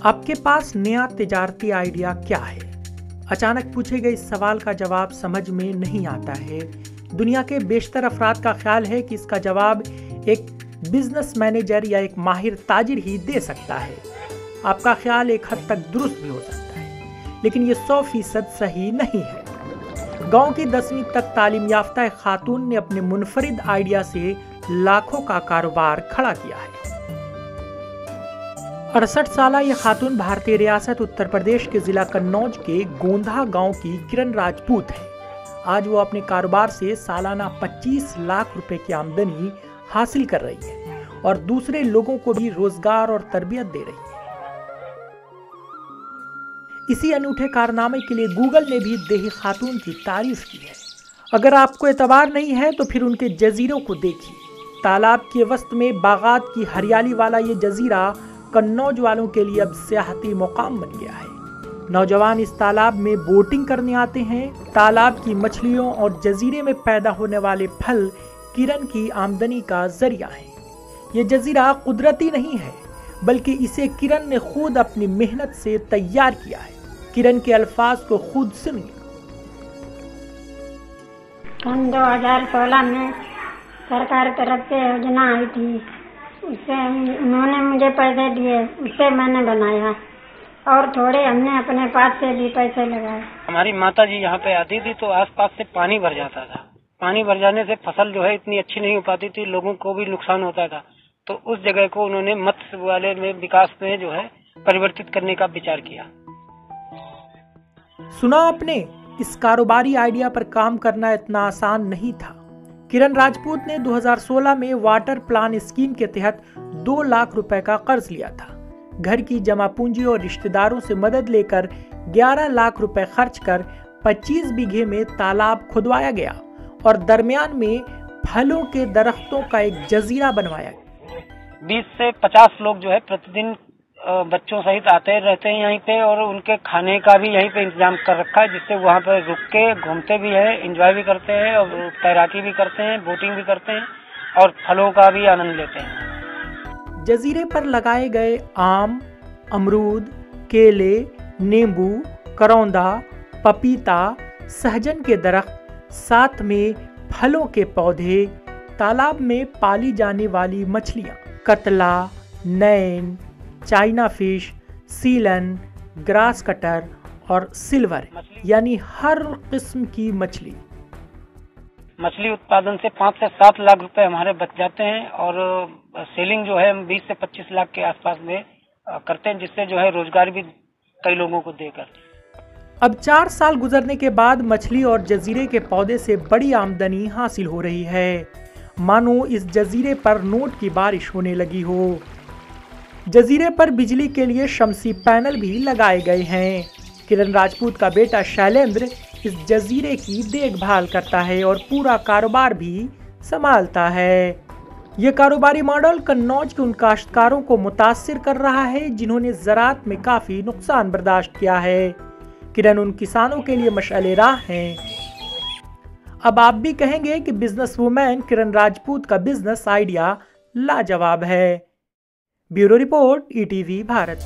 आपके पास नया तिजारती आइडिया क्या है? अचानक पूछे गए इस सवाल का जवाब समझ में नहीं आता है। दुनिया के बेशतर अफराद का ख्याल है कि इसका जवाब एक बिजनेस मैनेजर या एक माहिर ताजिर ही दे सकता है। आपका ख्याल एक हद तक दुरुस्त भी हो सकता है, लेकिन ये 100% सही नहीं है। गांव की 10वीं तक तालीम याफ्ता एक खातून ने अपने मुनफरिद आइडिया से लाखों का कारोबार खड़ा किया है। 68 साल ये खातून भारतीय रियासत उत्तर प्रदेश के जिला कन्नौज के गोंधा गांव की किरण राजपूत है। आज वो अपने कारोबार से सालाना 25 लाख रुपए की आमदनी हासिल कर रही है और दूसरे लोगों को भी रोजगार और तरबियत दे रही है। इसी अनूठे कारनामे के लिए गूगल ने भी देही खातून की तारीफ की है। अगर आपको एतबार नहीं है तो फिर उनके जजीरों को देखिए। तालाब के वस्त में बागात की हरियाली वाला ये जजीरा कन्नौज वालों के लिए अब सियाहती मुकाम बन गया है। नौजवान इस तालाब में बोटिंग करने आते हैं। तालाब की मछलियों और जजीरे में पैदा होने वाले फल किरण की आमदनी का जरिया है। ये जजीरा कुदरती नहीं है, बल्कि इसे किरण ने खुद अपनी मेहनत से तैयार किया है। किरण के अल्फाज को खुद सुनिए। 2016 में सरकार तरफ से योजना आई थी, उससे उन्होंने मुझे पैसे दिए, उससे मैंने बनाया और थोड़े हमने अपने पास से भी पैसे लगाए। हमारी माता जी यहाँ पे आती थी तो आसपास से पानी भर जाता था। पानी भर जाने से फसल जो है इतनी अच्छी नहीं हो पाती थी, लोगों को भी नुकसान होता था। तो उस जगह को उन्होंने मत्स्य वाले में विकास में जो है परिवर्तित करने का विचार किया। सुना आपने, इस कारोबारी आइडिया पर काम करना इतना आसान नहीं था। किरण राजपूत ने 2016 में वाटर प्लान स्कीम के तहत 2 लाख रुपए का कर्ज लिया था। घर की जमा पूंजी और रिश्तेदारों से मदद लेकर 11 लाख रुपए खर्च कर 25 बीघे में तालाब खुदवाया गया और दरमियान में फलों के दरख्तों का एक जजीरा बनवाया गया। 20 से 50 लोग जो है प्रतिदिन बच्चों सहित आते रहते हैं यहीं पे, और उनके खाने का भी यहीं पे इंतजाम कर रखा है, जिससे वहाँ पे रुक के घूमते भी हैं, एंजॉय भी करते हैं और तैराकी भी करते हैं, बोटिंग भी करते हैं और फलों का भी आनंद लेते हैं। जजीरे पर लगाए गए आम, अमरूद, केले, नींबू, करौंदा, पपीता, सहजन के दरख्त, साथ में फलों के पौधे, तालाब में पाली जाने वाली मछलियाँ, कतला, नैन, चाइना फिश, सीलन, ग्रास कटर और सिल्वर, यानी हर किस्म की मछली। मछली उत्पादन से 5 से 7 लाख रुपए हमारे बच जाते हैं और सेलिंग जो है हम 20 से 25 लाख के आसपास में करते हैं, जिससे जो है रोजगार भी कई लोगों को देकर। अब 4 साल गुजरने के बाद मछली और जजीरे के पौधे से बड़ी आमदनी हासिल हो रही है। मानो इस जजीरे पर नोट की बारिश होने लगी हो। जजीरे पर बिजली के लिए शमसी पैनल भी लगाए गए हैं। किरण राजपूत का बेटा शैलेंद्र इस जजीरे की देखभाल करता है और पूरा कारोबार भी संभालता है। यह कारोबारी मॉडल कन्नौज के उन काश्तकारों को मुतासिर कर रहा है जिन्होंने ज़राअत में काफ़ी नुकसान बर्दाश्त किया है। किरण उन किसानों के लिए मशाले राह हैं। अब आप भी कहेंगे कि बिजनेस वुमेन किरण राजपूत का बिजनेस आइडिया लाजवाब है। Bureau report, ETV Bharat.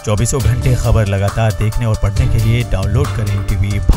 24 घंटे खबर लगातार देखने और पढ़ने के लिए डाउनलोड करें ईटीवी भारत।